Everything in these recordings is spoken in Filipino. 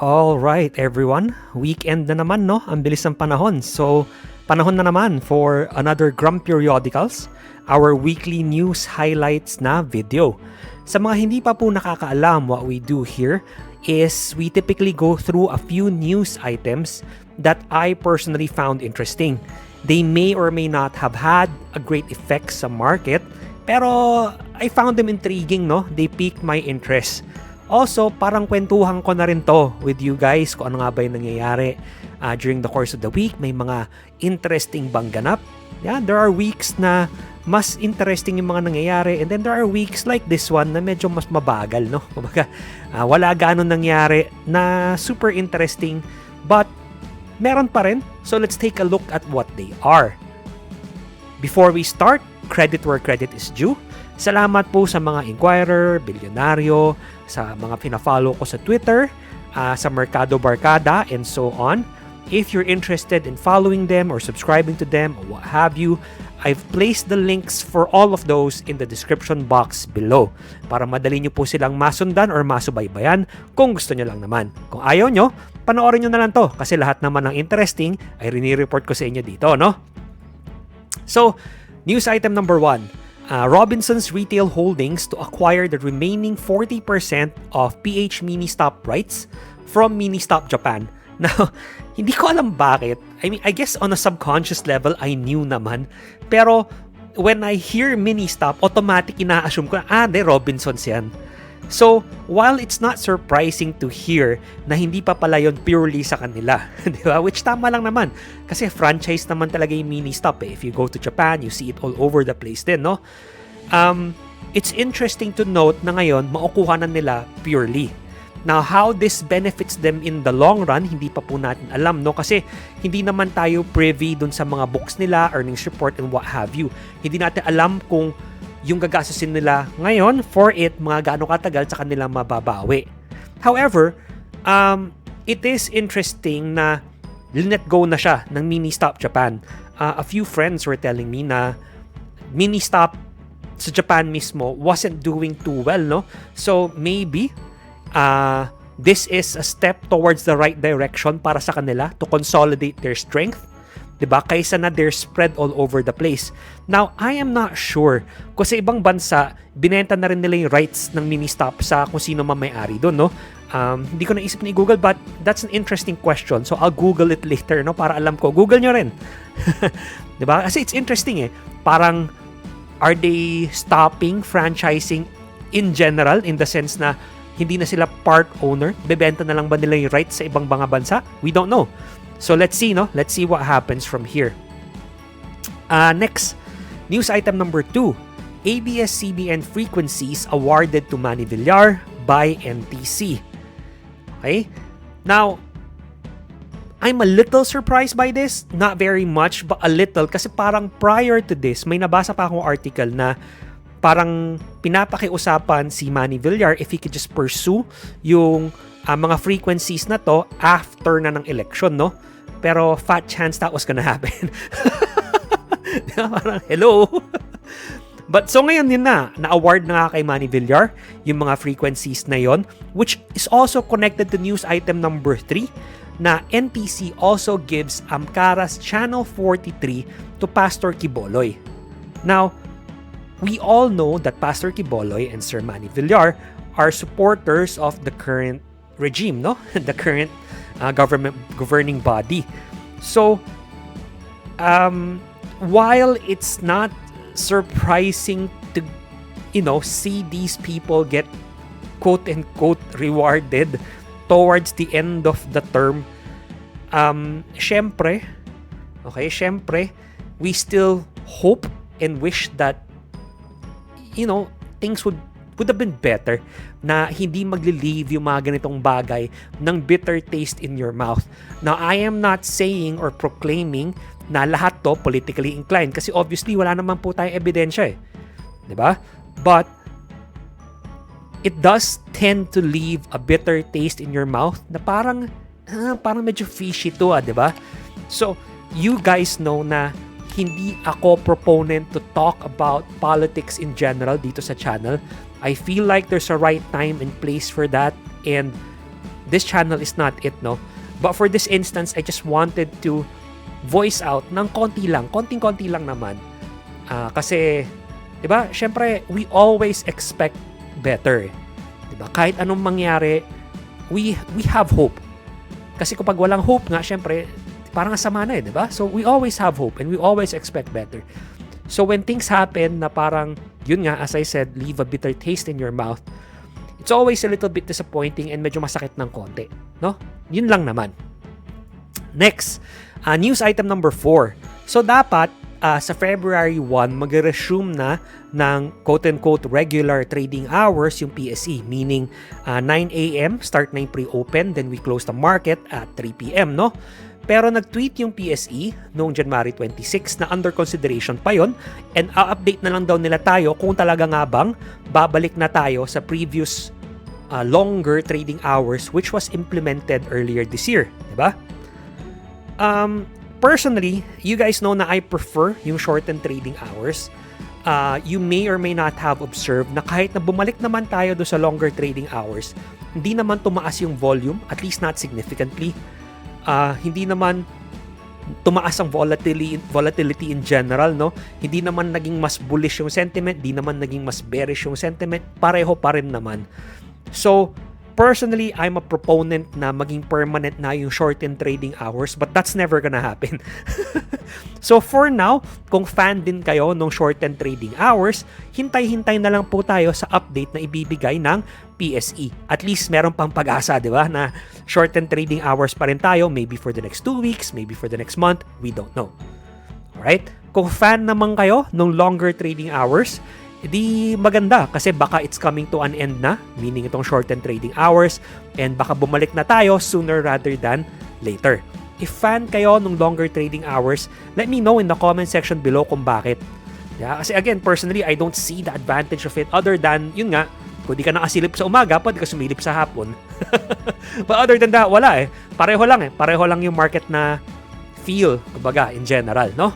All right, everyone. Weekend na naman, no? Ang bilis ng panahon. So, panahon na naman for another Grumperiodicals, our weekly news highlights na video. Sa mga hindi pa po nakakaalam, what we do here is we typically go through a few news items that I personally found interesting. They may or may not have had a great effect sa market, pero I found them intriguing, no? They piqued my interest. Also, parang kwentuhan ko na rin to with you guys kung ano nga ba yung nangyayari during the course of the week. May mga interesting bang ganap. Yeah, there are weeks na mas interesting yung mga nangyayari, and then there are weeks like this one na medyo mas mabagal, no? Kumbaga, wala gaano nangyari na super interesting, but meron pa rin. So let's take a look at what they are. Before we start, credit where credit is due. Salamat po sa mga inquirer, bilyonaryo, sa mga pina-follow ko sa Twitter, sa Mercado Barkada, and so on. If you're interested in following them or subscribing to them or what have you, I've placed the links for all of those in the description box below para madali nyo po silang masundan or masubaybayan kung gusto nyo lang naman. Kung ayaw nyo, panoorin nyo na lang to kasi lahat naman ng interesting ay rini-report ko sa inyo dito, no? So, news item number 1. Robinson's Retail Holdings to acquire the remaining 40% of PH Ministop rights from Ministop Japan. Now, hindi ko alam bakit. I mean, I guess on a subconscious level, I knew naman. Pero, when I hear Ministop, automatic ina-assume ko, Robinsons yan. So, while it's not surprising to hear na hindi pa pala yun purely sa kanila, di ba? Which tama lang naman. Kasi franchise naman talaga yung Ministop eh. If you go to Japan, you see it all over the place din, no? It's interesting to note na ngayon, makukuha na nila purely. Now, how this benefits them in the long run, hindi pa po natin alam, no? Kasi hindi naman tayo privy dun sa mga books nila, earnings report, and what have you. Hindi natin alam kung yung gagastusin nila ngayon for it, mga gaano katagal sa kanila mababawi. However, it is interesting na let go na siya ng Ministop Japan. A few friends were telling me na Ministop sa Japan mismo wasn't doing too well, no? So maybe this is a step towards the right direction para sa kanila to consolidate their strength. Diba? Kaysa na they're spread all over the place. Now, I am not sure kung sa ibang bansa, binenta na rin nila yung rights ng Ministop sa kung sino man may-ari doon, no? Hindi ko naisip na i-Google, but that's an interesting question. So, I'll Google it later, no? Para alam ko. Google nyo rin. Diba? Kasi it's interesting eh. Parang, are they stopping franchising in general in the sense na hindi na sila part owner? Bebenta na lang ba nila yung rights sa ibang mga bansa? We don't know. So let's see, no? Let's see what happens from here. Next, news item number 2. ABS-CBN frequencies awarded to Manny Villar by NTC. Okay? Now, I'm a little surprised by this. Not very much, but a little. Kasi parang prior to this, may nabasa pa akong article na parang pinapakiusapan si Manny Villar if he could just pursue yung mga frequencies na to after na ng election, no? Pero fat chance that was gonna happen. Parang, hello? But so ngayon yun na-award na nga kay Manny Villar yung mga frequencies na yon, which is also connected to news item number 3 na NTC also gives Amcara's Channel 43 to Pastor Quiboloy. Now, we all know that Pastor Quiboloy and Sir Manny Villar are supporters of the current regime, no? The current government governing body. So, while it's not surprising to, see these people get quote-unquote rewarded towards the end of the term, syempre, we still hope and wish that, things would have been better na hindi magli-leave yung mga ganitong bagay ng bitter taste in your mouth. Now, I am not saying or proclaiming na lahat to politically inclined kasi obviously wala naman po tayong ebidensya eh. Diba? But, it does tend to leave a bitter taste in your mouth na parang medyo fishy to, diba? So, you guys know na hindi ako proponent to talk about politics in general dito sa channel. I feel like there's a right time and place for that, and this channel is not it, no? But for this instance, I just wanted to voice out ng konting-konti lang naman. Kasi, di ba, syempre, we always expect better. Di ba? Kahit anong mangyari, we have hope. Kasi kapag walang hope nga, syempre, parang sama na di ba? So, we always have hope and we always expect better. So, when things happen na parang, yun nga, as I said, leave a bitter taste in your mouth, it's always a little bit disappointing and medyo masakit ng konti. No? Yun lang naman. Next, news item number 4. So, dapat, sa February 1, mag-resume na ng quote-unquote regular trading hours yung PSE. Meaning, 9 a.m. start na yung pre-open, then we close the market at 3 p.m. No? Pero nag-tweet yung PSE noong January 26 na under consideration pa yon, and update na lang daw nila tayo kung talaga nga bang babalik na tayo sa previous longer trading hours which was implemented earlier this year. Diba? Personally, you guys know na I prefer yung shortened trading hours. You may or may not have observed na kahit na bumalik naman tayo do sa longer trading hours, hindi naman tumaas yung volume, at least not significantly. Hindi naman tumaas ang volatility in general, no? Hindi naman naging mas bullish yung sentiment, hindi naman naging mas bearish yung sentiment, pareho pa rin naman. So, personally, I'm a proponent na maging permanent na yung shortened trading hours, but that's never gonna happen. So for now, kung fan din kayo ng shortened trading hours, hintay-hintay na lang po tayo sa update na ibibigay ng PSE. At least meron pang pag-asa, di ba, na shortened trading hours pa rin tayo, maybe for the next 2 weeks, maybe for the next month, we don't know. Alright? Kung fan naman kayo ng longer trading hours, di maganda kasi baka it's coming to an end na, meaning itong shortened trading hours, and baka bumalik na tayo sooner rather than later. If fan kayo ng longer trading hours, let me know in the comment section below kung bakit. Yeah, kasi again, personally, I don't see the advantage of it other than, yun nga, kung di ka nakasilip sa umaga, pwede ka sumilip sa hapon. But other than that, wala eh. Pareho lang eh. Pareho lang yung market na feel, kumbaga, in general, no?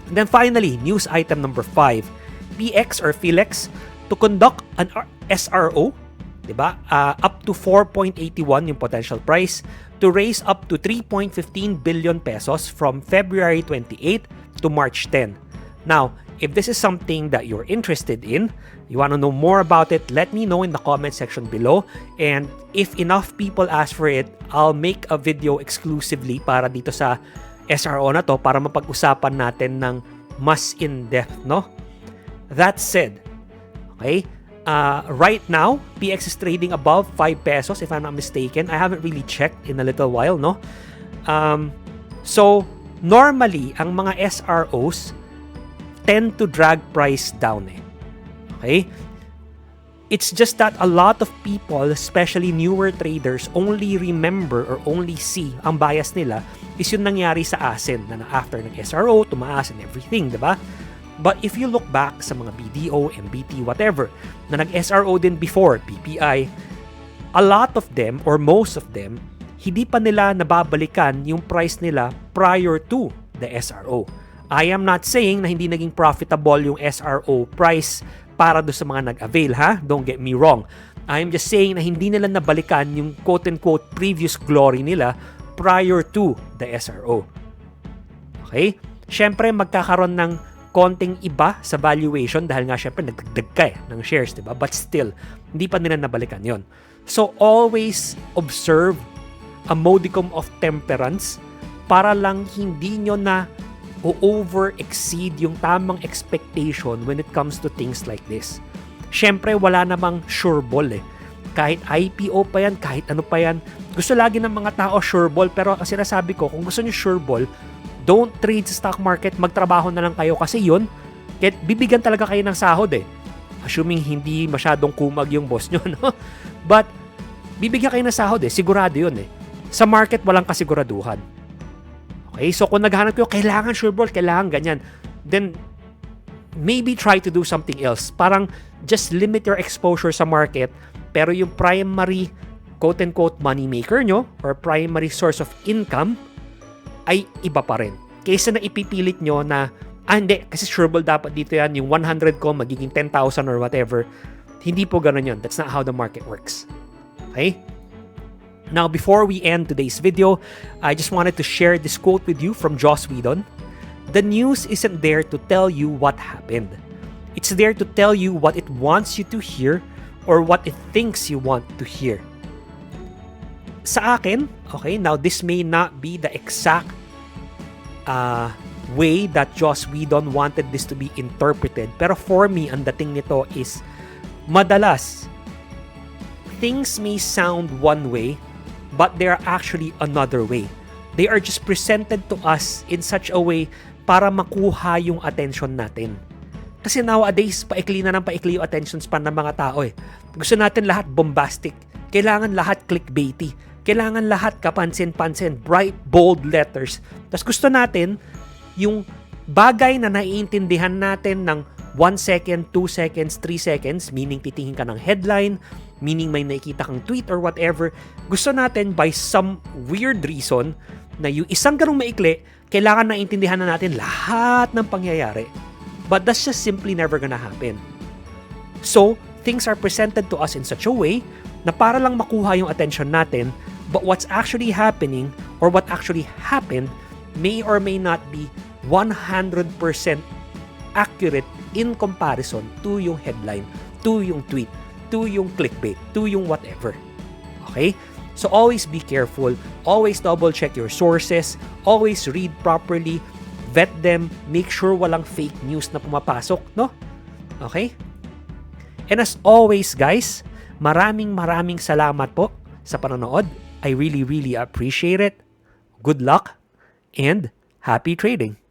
And then finally, news item number 5. PX or Philex to conduct an SRO, diba? Up to 4.81 yung potential price to raise up to 3.15 billion pesos from February 28 to March 10. Now, if this is something that you're interested in, you want to know more about it, let me know in the comment section below. And if enough people ask for it, I'll make a video exclusively para dito sa SRO na to para mapag-usapan natin ng mas in-depth, no? That said, okay, right now, PX is trading above 5 pesos if I'm not mistaken. I haven't really checked in a little while, no? So, normally, ang mga SROs tend to drag price down eh. Okay? It's just that a lot of people, especially newer traders, only remember or only see ang bias nila is yung nangyari sa ASIN na after ng SRO, tumaas and everything, diba? But if you look back sa mga BDO, MBT, whatever, na nag-SRO din before, PPI, a lot of them, or most of them, hindi pa nila nababalikan yung price nila prior to the SRO. I am not saying na hindi naging profitable yung SRO price para do sa mga nag-avail, ha? Don't get me wrong. I am just saying na hindi nila nabalikan yung quote-unquote previous glory nila prior to the SRO. Okay? Siyempre, magkakaroon ng konting iba sa valuation dahil nga syempre nagdagdag ka ng shares, diba? But still, hindi pa nila nabalikan yon. So, always observe a modicum of temperance para lang hindi nyo na over-exceed yung tamang expectation when it comes to things like this. Syempre, wala namang sure ball eh. Kahit IPO pa yan, kahit ano pa yan. Gusto lagi ng mga tao sure ball, pero ang sinasabi ko, kung gusto nyo sure ball, don't trade sa stock market, magtrabaho na lang kayo kasi yun, bibigyan talaga kayo ng sahod eh. Assuming hindi masyadong kumag yung boss nyo, no? But, bibigyan kayo ng sahod eh, sigurado yun eh. Sa market, walang kasiguraduhan. Okay, so kung naghahanap kayo, kailangan sure ball, kailangan ganyan, then, maybe try to do something else. Parang, just limit your exposure sa market, pero yung primary, quote-unquote, money maker nyo, or primary source of income, ay iba pa rin. Kaysa na ipipilit nyo na, hindi, kasi sureball dapat dito yan, yung 100 ko magiging 10,000 or whatever. Hindi po ganun yun. That's not how the market works. Okay? Now, before we end today's video, I just wanted to share this quote with you from Joss Whedon. The news isn't there to tell you what happened. It's there to tell you what it wants you to hear or what it thinks you want to hear. Sa akin, okay, now this may not be the exact way that Joss Whedon wanted this to be interpreted. Pero for me, ang dating nito is madalas, things may sound one way, but they are actually another way. They are just presented to us in such a way para makuha yung attention natin. Kasi nowadays, paikli na ng paikli yung attention span ng mga tao eh. Gusto natin lahat bombastic. Kailangan lahat clickbaity. Kailangan lahat kapansin-pansin, bright, bold letters. Tapos gusto natin yung bagay na naiintindihan natin ng 1 second, 2 seconds, 3 seconds, meaning titingin ka ng headline, meaning may nakikita kang tweet or whatever, gusto natin by some weird reason na yung isang ganung maikli, kailangan naiintindihan na natin lahat ng pangyayari. But that's just simply never gonna happen. So, things are presented to us in such a way na para lang makuha yung attention natin, but what's actually happening or what actually happened may or may not be 100% accurate in comparison to yung headline, to yung tweet, to yung clickbait, to yung whatever. Okay? So always be careful, always double check your sources, always read properly, vet them, make sure walang fake news na pumapasok, no? Okay? And as always, guys, maraming salamat po sa panonood. I really appreciate it. Good luck and happy trading!